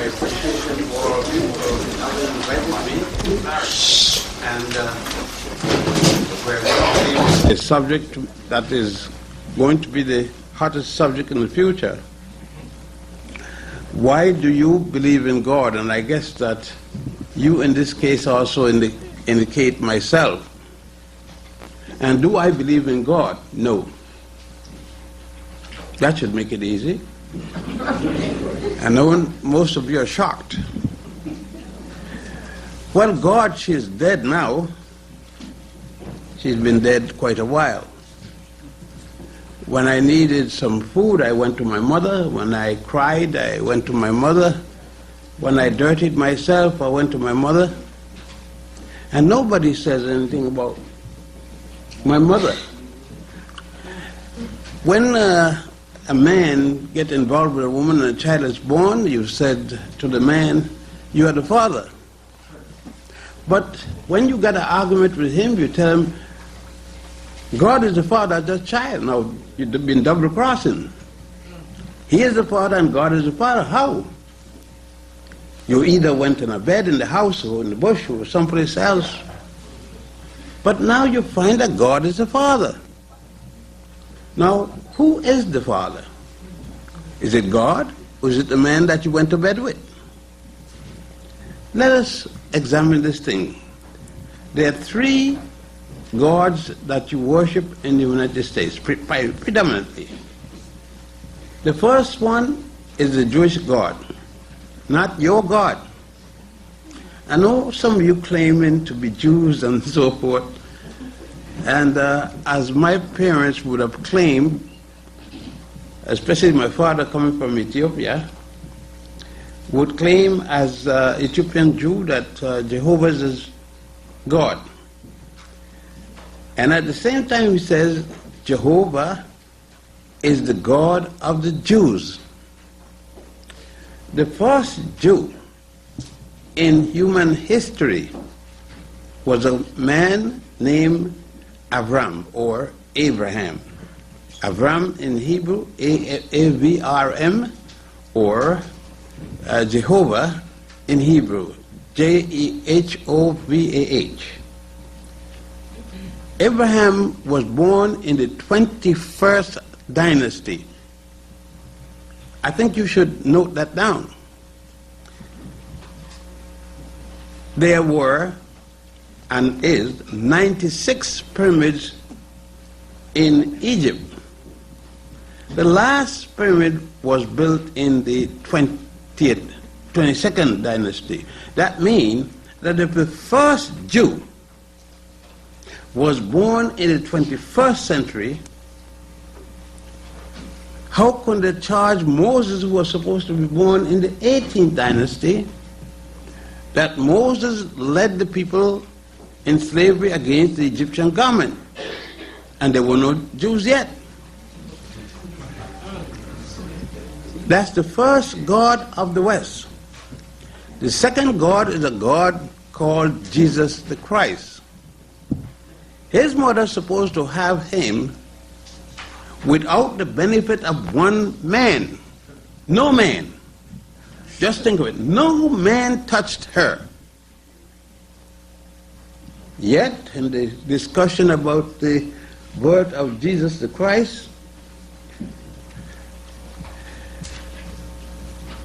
appreciation for all of you for having invited me. And we're going to a subject that is going to be the hottest subject in the future. Why do you believe in God? And I guess that you in this case also indicate myself. And do I believe in God? No. That should make it easy. I know most of you are shocked. Well, God, she's dead now. She's been dead quite a while. When I needed some food, I went to my mother. When I cried, I went to my mother. When I dirtied myself, I went to my mother. And nobody says anything about my mother. When a man gets involved with a woman and a child is born, you said to the man, you are the father. But when you get an argument with him, you tell him, God is the father of the child. Now, you've been double-crossing. He is the father and God is the father. How? You either went in a bed in the house or in the bush or someplace else. But now you find that God is the father. Now, who is the father? Is it God or is it the man that you went to bed with? Let us examine this thing. There are three gods that you worship in the United States, predominantly. The first one is the Jewish God, not your God. I know some of you claiming to be Jews and so forth, and as my parents would have claimed, especially my father coming from Ethiopia, would claim as Ethiopian Jew that Jehovah is God. And at the same time he says Jehovah is the God of the Jews. The first Jew in human history was a man named Avram or Abraham. Avram in Hebrew, A-V-R-M, or Jehovah in Hebrew, J-E-H-O-V-A-H. Abraham was born in the 21st dynasty. I think you should note that down. There were and is 96 pyramids in Egypt. The last pyramid was built in the 22nd dynasty. That means that if the first Jew was born in the 21st century, how could they charge Moses, who was supposed to be born in the 18th dynasty, that Moses led the people in slavery against the Egyptian government, and there were no Jews yet? That's the first God of the West. The second God is a God called Jesus the Christ. His mother is supposed to have him without the benefit of one man. No man. Just think of it. No man touched her. Yet, in the discussion about the birth of Jesus the Christ,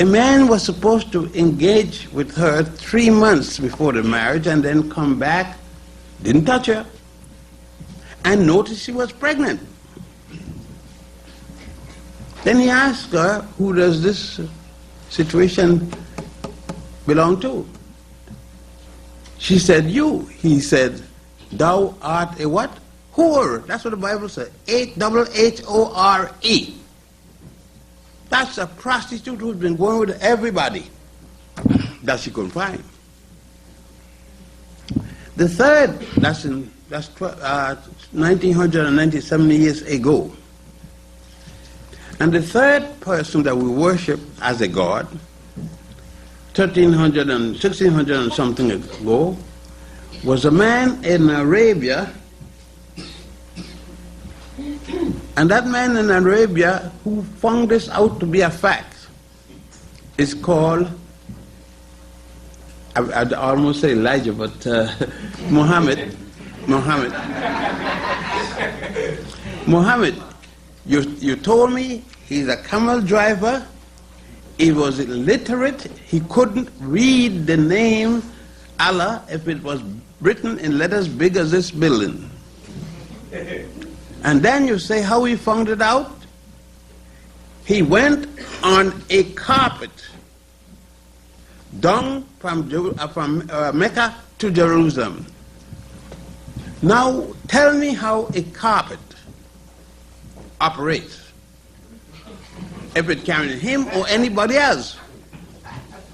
a man was supposed to engage with her 3 months before the marriage and then come back, didn't touch her, and noticed she was pregnant. Then he asked her, who does this situation belong to? She said, you. He said, thou art a what? Whore. That's what the Bible says. H-O-R-E. That's a prostitute who's been going with everybody that she couldn't find. The third, that's 1997 years ago. And the third person that we worship as a god, 1300 and 1600 and something ago, was a man in Arabia. And that man in Arabia who found this out to be a fact is called I'd almost say Elijah, but Muhammad, you told me he's a camel driver, he was illiterate, he couldn't read the name Allah if it was written in letters big as this building. And then you say how he found it out? He went on a carpet down from Mecca to Jerusalem. Now tell me how a carpet operates, if it carries him or anybody else.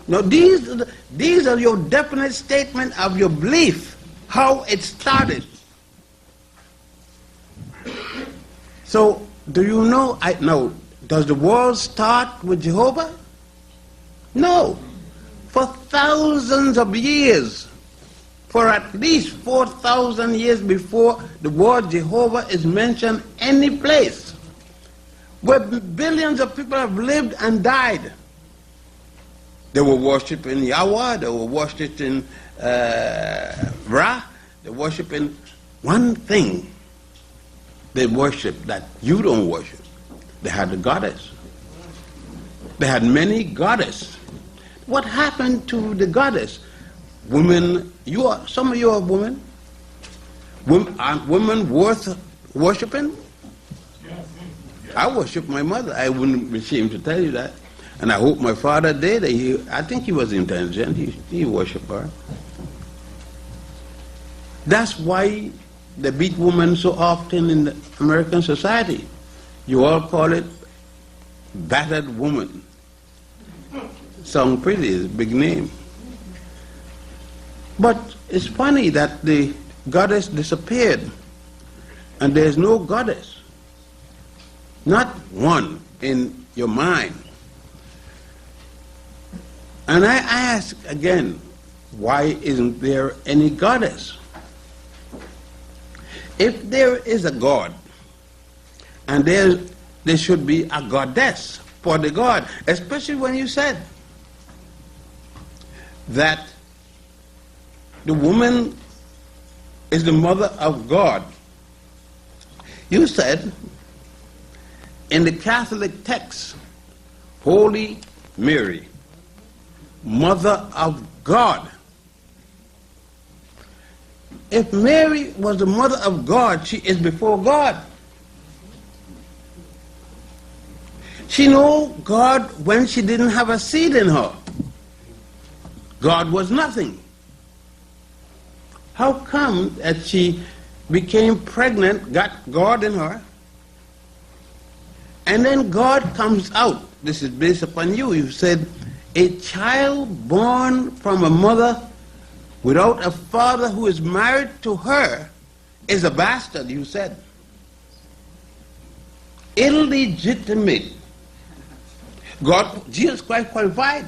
Now these are your definite statement of your belief, how it started. So do you know, does the world start with Jehovah? No. For thousands of years, for at least 4,000 years before the word Jehovah is mentioned any place, where billions of people have lived and died. They were worshiping Yahweh, they were worshiping Ra, they were worshiping one thing. They worship that you don't worship. They had a goddess. They had many goddesses. What happened to the goddess? Women, some of you are women. Aren't women worth worshiping? I worship my mother. I wouldn't be ashamed to tell you that. And I hope my father did. I think he was intelligent. He worshiped her. That's why they beat women so often in the American society. You all call it battered woman. Sound pretty, it's a big name. But it's funny that the goddess disappeared and there's no goddess. Not one in your mind. And I ask again, why isn't there any goddess? If there is a God, and there should be a goddess for the God, especially when you said that the woman is the mother of God. You said in the Catholic text, Holy Mary, Mother of God. If Mary was the mother of God, she is before God. She knew God when she didn't have a seed in her. God was nothing. How come that she became pregnant, got God in her, and then God comes out? This is based upon you. You said, a child born from a mother without a father who is married to her is a bastard, you said. Illegitimate. Jesus Christ qualified.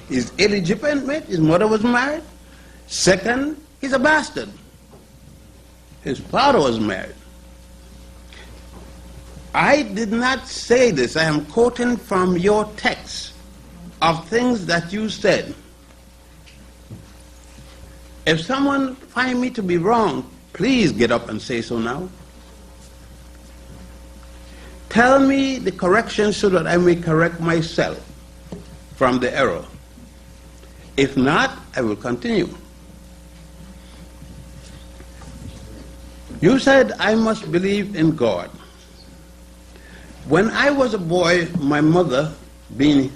He's illegitimate, his mother was married. Second, he's a bastard. His father was married. I did not say this. I am quoting from your text of things that you said. If someone find me to be wrong, please get up and say so now. Tell me the correction so that I may correct myself from the error. If not, I will continue. You said I must believe in God. When I was a boy, my mother, being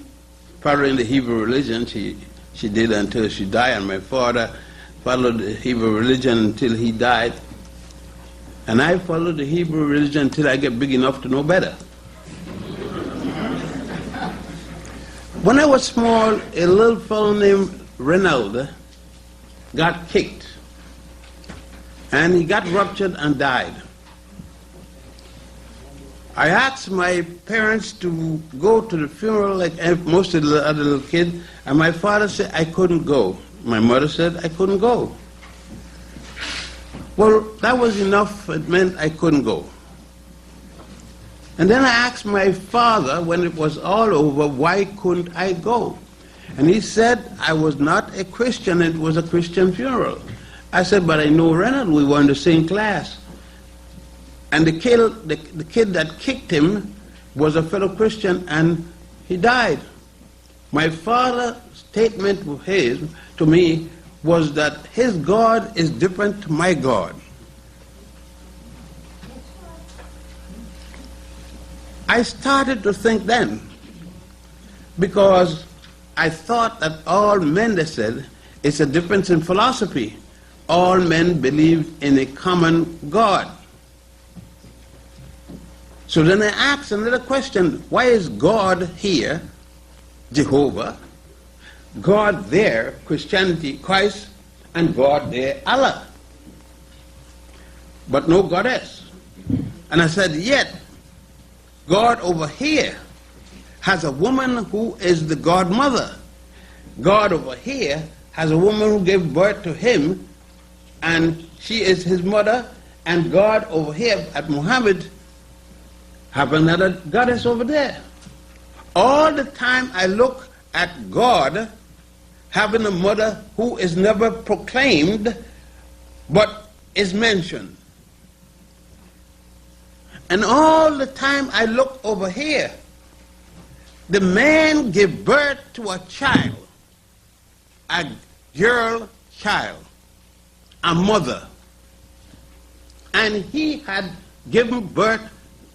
following the Hebrew religion, she did until she died, and my father followed the Hebrew religion until he died. And I followed the Hebrew religion until I get big enough to know better. When I was small, a little fellow named Reynald got kicked. And he got ruptured and died. I asked my parents to go to the funeral like most of the other little kids, and my father said I couldn't go. My mother said I couldn't go. Well, that was enough. It meant I couldn't go. And then I asked my father, when it was all over, why couldn't I go? And he said, I was not a Christian, it was a Christian funeral. I said, but I know Renard, we were in the same class. And the kid that kicked him was a fellow Christian, and he died. My father's statement to me was that his God is different to my God. I started to think then, because I thought that all men, they said, it's a difference in philosophy. All men believe in a common God. So then I asked another question, why is God here, Jehovah, God there, Christianity, Christ, and God there, Allah, but no goddess? And I said, yet God over here has a woman who is the godmother. God over here has a woman who gave birth to him, and she is his mother, and God over here at Muhammad have another goddess over there. All the time I look at God having a mother who is never proclaimed but is mentioned. And all the time I look over here, the man gave birth to a child, a girl child, a mother. And he had given birth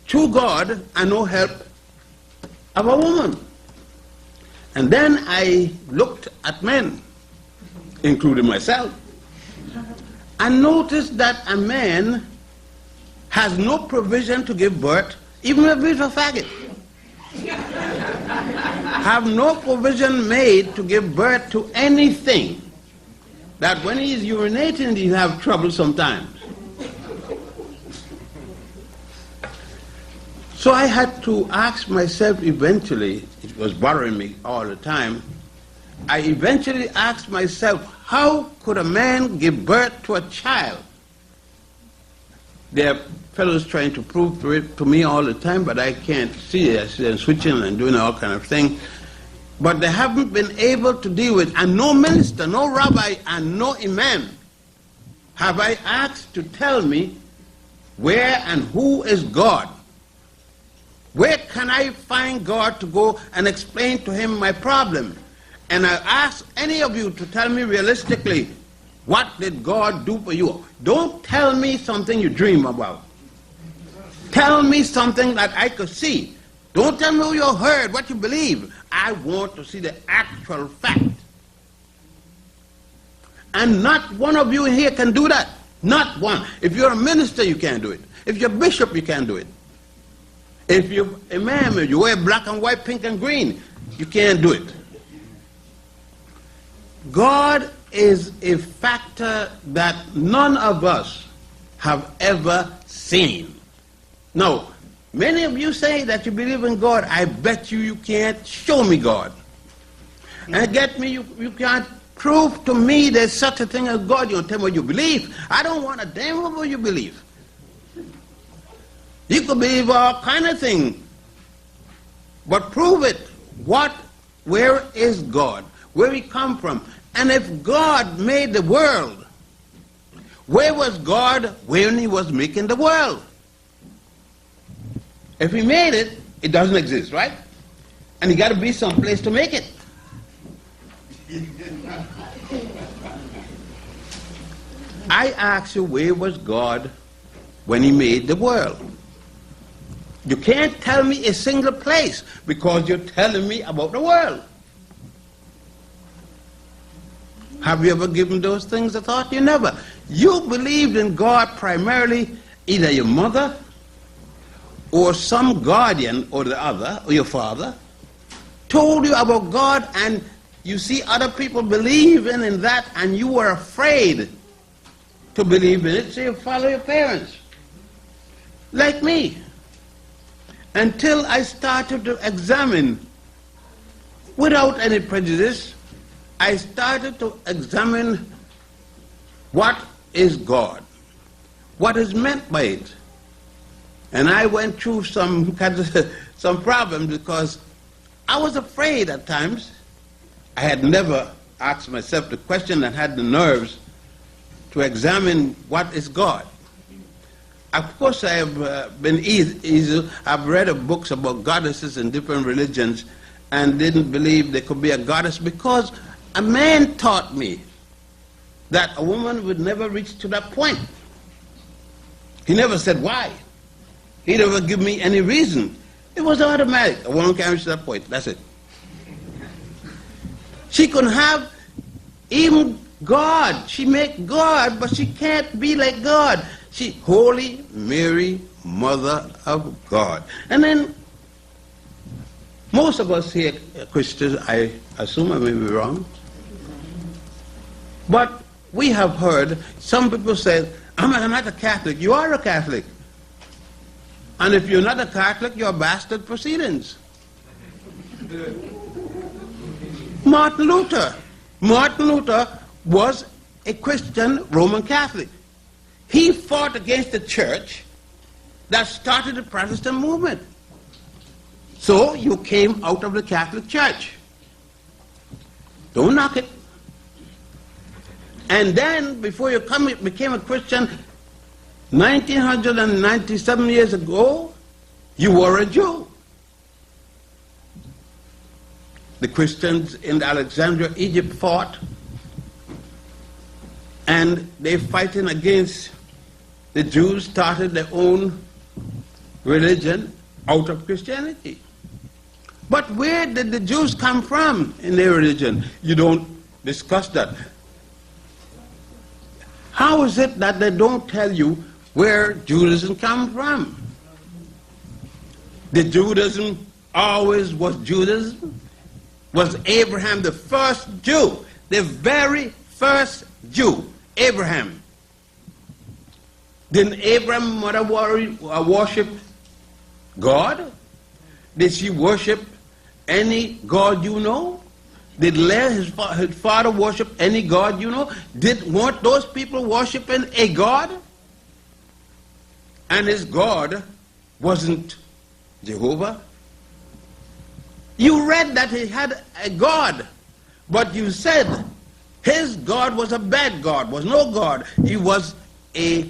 to God and no help of a woman. And then I looked at men, including myself, and noticed that a man has no provision to give birth, even if he's a faggot. Have no provision made to give birth to anything, that when he's urinating, he have trouble sometimes. So I had to ask myself eventually, it was bothering me all the time, I eventually asked myself, how could a man give birth to a child? There are fellows trying to prove it to me all the time, but I can't see it. They're switching and doing all kind of thing. But they haven't been able to deal with, and no minister, no rabbi, and no imam have I asked to tell me where and who is God. Where can I find God to go and explain to him my problem? And I ask any of you to tell me realistically, what did God do for you? Don't tell me something you dream about. Tell me something that I could see. Don't tell me who you heard, what you believe. I want to see the actual fact. And not one of you here can do that. Not one. If you're a minister, you can't do it. If you're a bishop, you can't do it. If you're a imam, you wear black and white, pink and green, you can't do it. God is a factor that none of us have ever seen. Now, many of you say that you believe in God. I bet you can't show me God. And get me, you can't prove to me there's such a thing as God. You don't tell me what you believe. I don't want a damn of what you believe. You could believe all kind of things, but prove it. Where is God? Where he come from? And if God made the world, where was God when he was making the world? If he made it, it doesn't exist, right? And he got to be someplace to make it. I ask you, where was God when he made the world? You can't tell me a single place because you're telling me about the world. Have you ever given those things a thought? You never. You believed in God primarily, either your mother or some guardian or the other, or your father, told you about God, and you see other people believing in that, and you were afraid to believe in it, so you follow your parents. Like me. Until I started to examine, without any prejudice, I started to examine what is God, what is meant by it. And I went through some problems because I was afraid at times I had never asked myself the question and had the nerves to examine what is God. Of course, I have been easy. I've read books about goddesses in different religions and didn't believe there could be a goddess because a man taught me that a woman would never reach to that point. He never said why. He never give me any reason. It was automatic. A woman can't reach that point. That's it. She can have even God. She make God, but she can't be like God. She, Holy Mary, Mother of God. And then most of us here are Christians. I assume I may be wrong. But we have heard some people say, I'm not a Catholic. You are a Catholic. And if you're not a Catholic, you're a bastard proceedings. Martin Luther was a Christian Roman Catholic. He fought against the church that started the Protestant movement. So you came out of the Catholic Church. Don't knock it. And then, before you became a Christian, 1997 years ago, you were a Jew. The Christians in Alexandria, Egypt fought, and they fighting against the Jews, started their own religion out of Christianity. But where did the Jews come from in their religion? You don't discuss that. How is it that they don't tell you where Judaism comes from? The Judaism always was Judaism. Was Abraham the first Jew? The very first Jew, Abraham. Didn't Abraham's mother worship God? Did she worship any God you know? Did his father worship any God you know? Weren't those people worshiping a God? And his God wasn't Jehovah? You read that he had a God, but you said his God was a bad God, was no God. He was a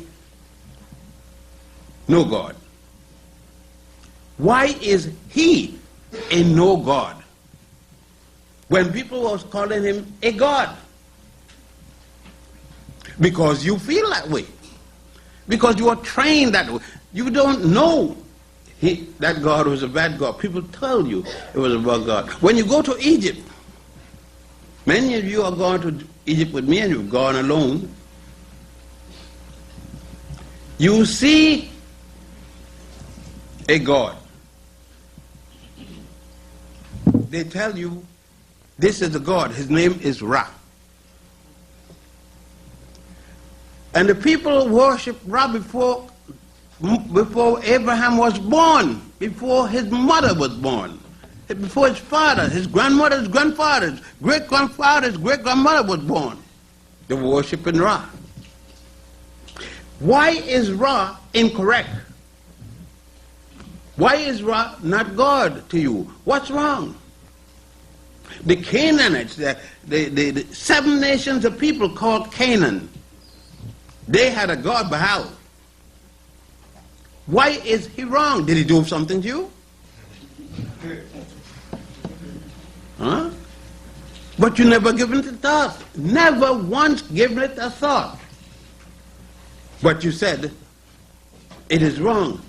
no God. Why is he a no God when people was calling him a God? Because you feel that way. Because you are trained that way. You don't know that God was a bad God. People tell you it was a bad God. When you go to Egypt, many of you are going to Egypt with me and you've gone alone. You see a God. They tell you this is the God. His name is Ra. And the people worship Ra before Abraham was born, before his mother was born, before his father, his grandmother's grandfather's great-grandfather's great-grandmother was born. They were worshiping Ra. Why is Ra incorrect? Why is Ra not God to you? What's wrong? The Canaanites, the 7 nations of people called Canaan, they had a god, Baal. Why is he wrong? Did he do something to you? Huh? But you never given it a thought. Never once given it a thought. But you said, it is wrong.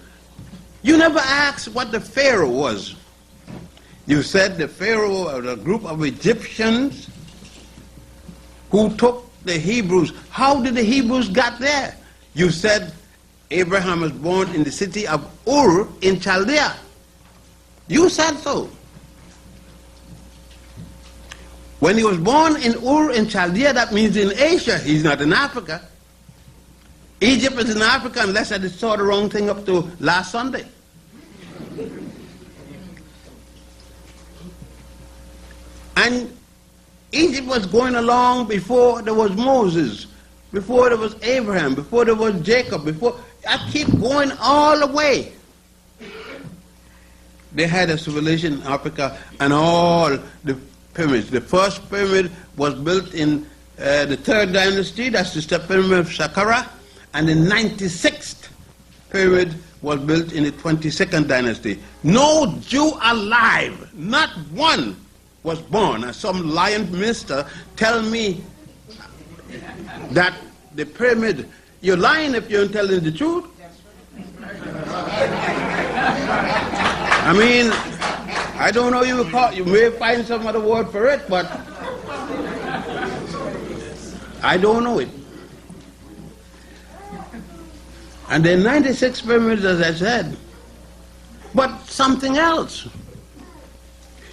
You never asked what the Pharaoh was. You said the Pharaoh was a group of Egyptians who took the Hebrews. How did the Hebrews get there? You said Abraham was born in the city of Ur in Chaldea. You said so. When he was born in Ur in Chaldea, that means in Asia. He's not in Africa. Egypt is in Africa unless I saw the wrong thing up to last Sunday. And Egypt was going along before there was Moses, before there was Abraham, before there was Jacob, before... I keep going all the way. They had a civilization in Africa, and all the pyramids. The first pyramid was built in the 3rd dynasty, that's the pyramid of Saqqara, and the 96th pyramid was built in the 22nd dynasty. No Jew alive, not one, was born. And some lion minister tell me that the pyramid, you're lying if you're telling the truth. I mean, I don't know, you may find some other word for it, but I don't know it. And there are 96 pyramids, as I said. But something else.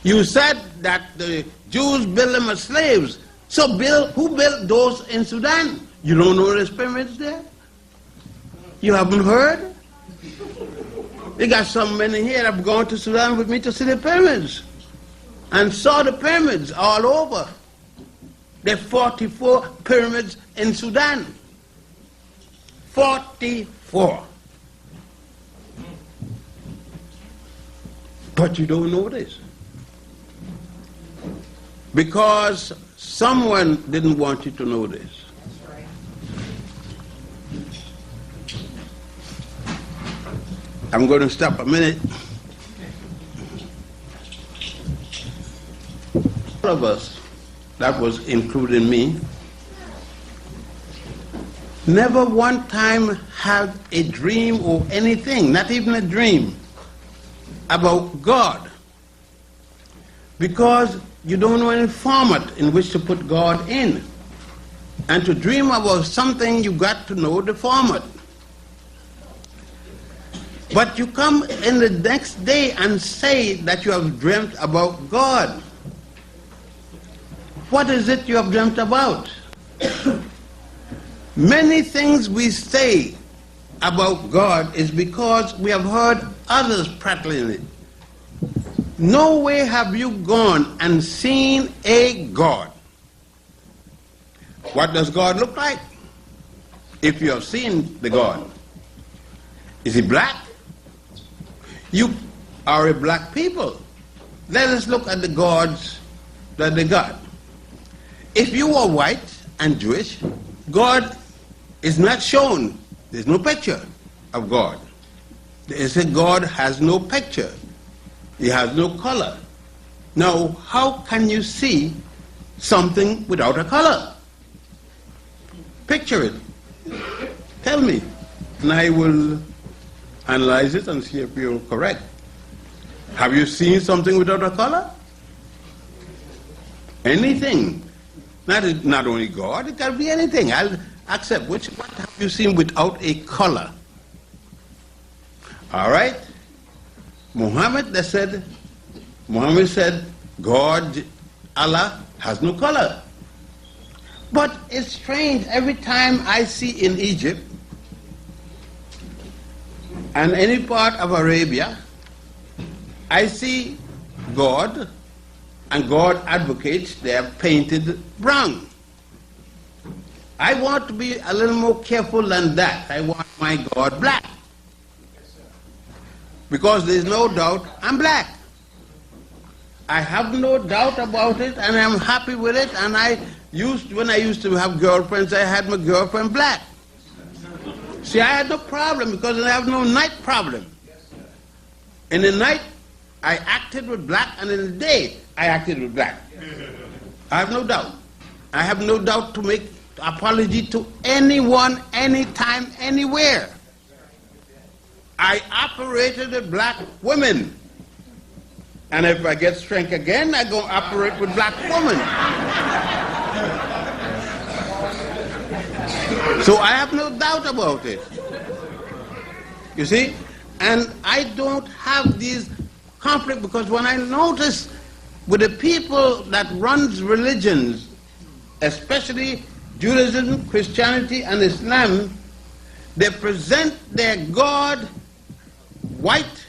You said that the Jews built them as slaves. So who built those in Sudan? You don't know there's pyramids there? You haven't heard? They got some men in here that have gone to Sudan with me to see the pyramids and saw the pyramids all over. There are 44 pyramids in Sudan. 44. But you don't know this. Because someone didn't want you to know this. That's right. I'm going to stop a minute. All of us, that was including me, never one time had a dream or anything, not even a dream, about God. Because you don't know any format in which to put God in. And to dream about something, you got to know the format. But you come in the next day and say that you have dreamt about God. What is it you have dreamt about? Many things we say about God is because we have heard others prattling it. No way have you gone and seen a God. What does God look like? If you have seen the God. Is he black? You are a black people. Let us look at the gods that they got. If you are white and Jewish, God is not shown. There's no picture of God. They say God has no picture. He has no color. Now, how can you see something without a color? Picture it. Tell me, and I will analyze it and see if you're correct. Have you seen something without a color? Anything. Not only God, it can be anything. I'll accept. What have you seen without a color? All right. Muhammad said, God, Allah, has no color. But it's strange, every time I see in Egypt and any part of Arabia, I see God, and God advocates they are painted brown. I want to be a little more careful than that. I want my God black. Because there's no doubt I'm black. I have no doubt about it, and I'm happy with it. And when I used to have girlfriends, I had my girlfriend black. See, I had no problem because I have no night problem. In the night, I acted with black, and in the day, I acted with black. I have no doubt. I have no doubt to make apology to anyone, anytime, anywhere. I operated with black women. And if I get strength again, I go operate with black women. So I have no doubt about it. You see? And I don't have these conflicts because when I notice with the people that runs religions, especially Judaism, Christianity, and Islam, they present their God white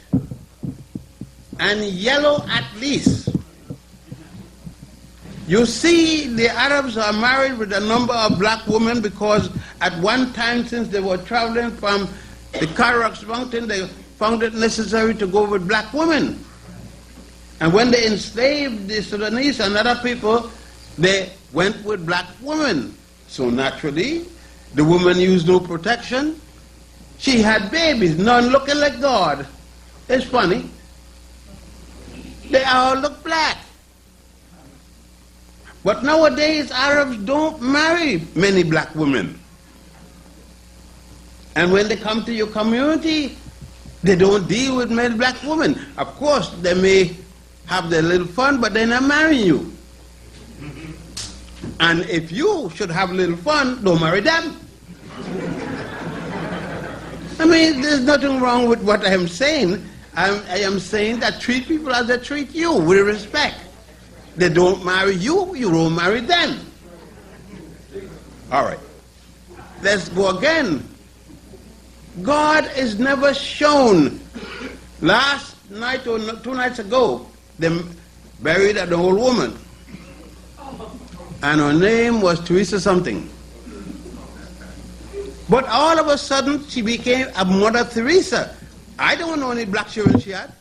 and yellow at least. You see, the Arabs are married with a number of black women because at one time, since they were traveling from the Karax mountain, they found it necessary to go with black women. And when they enslaved the Sudanese and other people, they went with black women. So naturally, the woman used no protection. She had babies, none looking like God. It's funny. They all look black. But nowadays, Arabs don't marry many black women. And when they come to your community, they don't deal with many black women. Of course, they may have their little fun, but they're not marrying you. And if you should have a little fun, don't marry them. I mean, there's nothing wrong with what I am saying. I am saying that treat people as they treat you, with respect. They don't marry you, you don't marry them. All right. Let's go again. God is never shown. Last night or 2 nights ago, they buried an old woman. And her name was Teresa something. But all of a sudden, she became a Mother Teresa. I don't know any black children she had.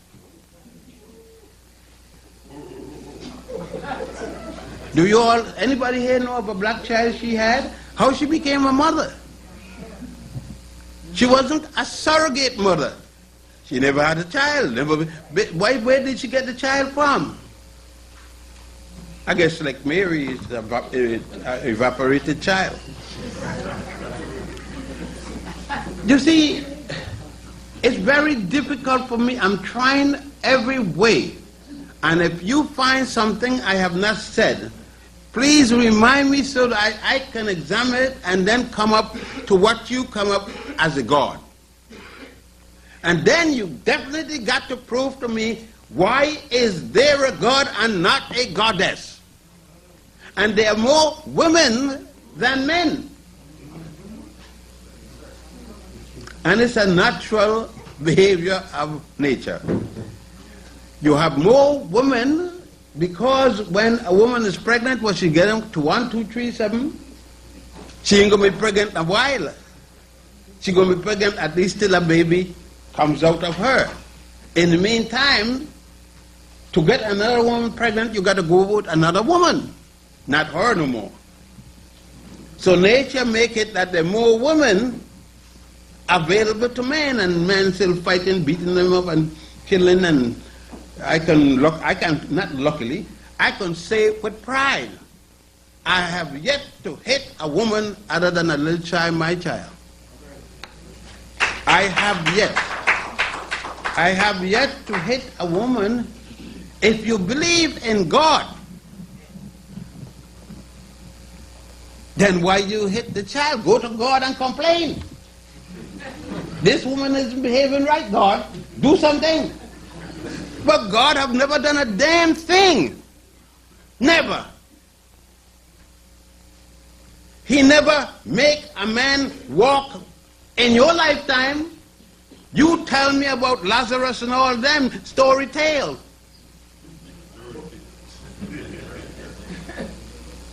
Do you all, anybody here know of a black child she had? How she became a mother? She wasn't a surrogate mother. She never had a child. Where did she get the child from? I guess like Mary is an evaporated child. You see, it's very difficult for me. I'm trying every way. And if you find something I have not said, please remind me so that I can examine it and then come up to what you come up as a God. And then you definitely got to prove to me, why is there a God and not a goddess? And there are more women than men. And it's a natural behavior of nature. You have more women because when a woman is pregnant, what she getting to 1, 2, 3, 7? She ain't gonna be pregnant a while. She's gonna be pregnant at least till a baby comes out of her. In the meantime, to get another woman pregnant, you got to go with another woman, not her no more. So nature make it that there are more women available to men, and men still fighting, beating them up and killing. And I can say with pride, I have yet to hit a woman other than a little child, my child. I have yet to hit a woman. If you believe in God, then why you hit the child? Go to God and complain. This woman isn't behaving right, God. Do something. But God have never done a damn thing. Never. He never make a man walk in your lifetime. You tell me about Lazarus and all them story tales.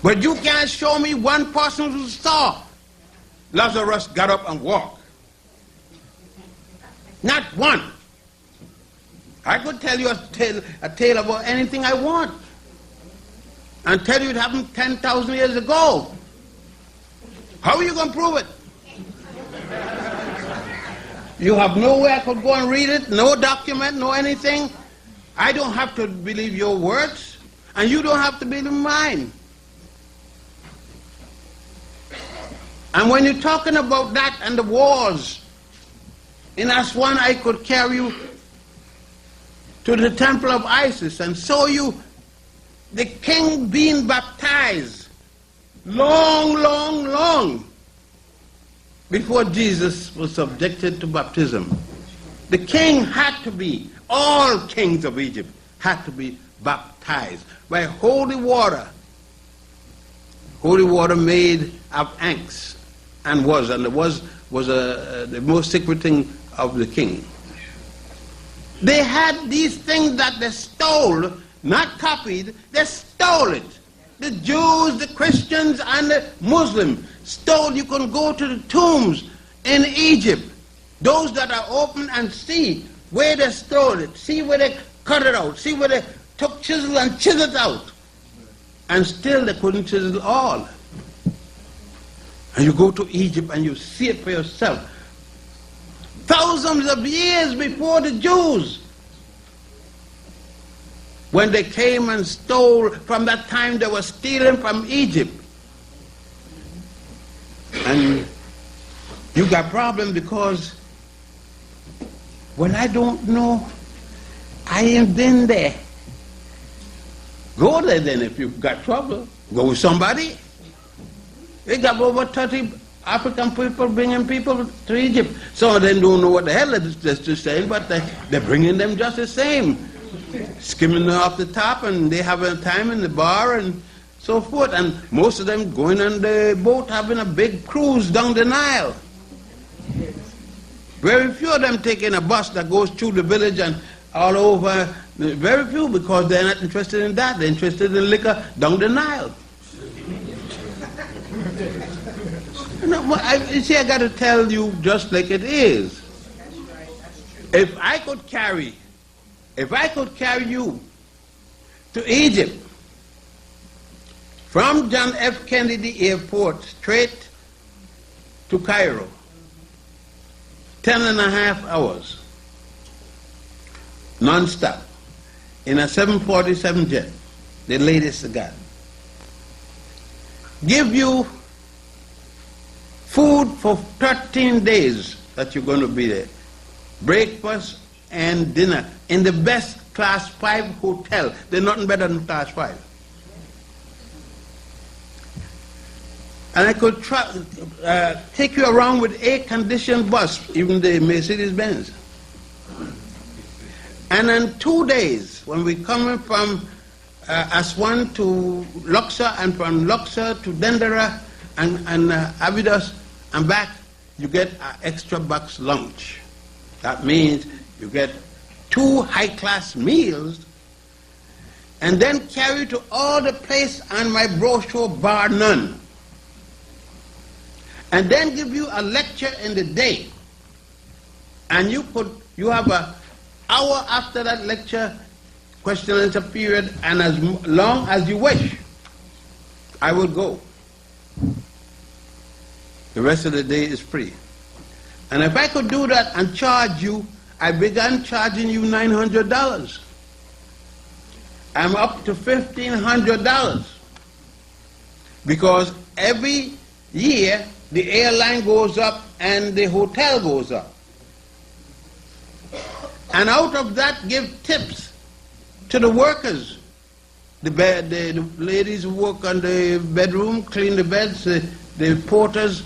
But you can't show me one person who saw Lazarus got up and walked. Not one. I could tell you a tale about anything I want and tell you it happened 10,000 years ago. How are you going to prove it? You have no way I could go and read it, no document, no anything. I don't have to believe your words, and you don't have to believe mine. And when you're talking about that and the wars, in Aswan I could carry you to the temple of Isis and show you the king being baptized long before Jesus was subjected to baptism. The king had to be, all kings of Egypt had to be baptized by holy water made of ants, and the most sacred thing of the king. They had these things that they stole, not copied, they stole it. The Jews, the Christians, and the Muslims stole. You can go to the tombs in Egypt, those that are open, and see where they stole it, see where they cut it out, see where they took chisel and chiseled out. And still they couldn't chisel all. And you go to Egypt and you see it for yourself. Thousands of years before the Jews, when they came and stole, from that time they were stealing from Egypt. And you got problem because, well, I don't know. I ain't been there. Go there then if you've got trouble. Go with somebody. They got over 30 African people bringing people to Egypt. Some of them don't know what the hell they're saying, but they're bringing them just the same. Skimming off the top, and they have a time in the bar and so forth. And most of them going on the boat having a big cruise down the Nile. Very few of them taking a bus that goes through the village and all over. Very few, because they're not interested in that. They're interested in liquor down the Nile. You see, I got to tell you just like it is. If I could carry you to Egypt from John F. Kennedy Airport straight to Cairo, 10.5 hours, non-stop, in a 747 jet, the latest I got, give you food for 13 days that you're going to be there, breakfast and dinner in the best class 5 hotel. There's nothing better than class 5. And I could take you around with air-conditioned bus, even the Mercedes-Benz. And in 2 days, when we're coming from Aswan to Luxor, and from Luxor to Dendera and Abydos and back, you get an extra box lunch. That means you get 2 high-class meals, and then carry to all the place on my brochure, bar none. And then give you a lecture in the day. And you have an hour after that lecture, question and answer period, and as long as you wish, I will go. The rest of the day is free. And if I could do that and charge you, I began charging you $900. I'm up to $1,500. Because every year the airline goes up and the hotel goes up. And out of that, give tips to the workers. The ladies who work on the bedroom, clean the beds, the porters,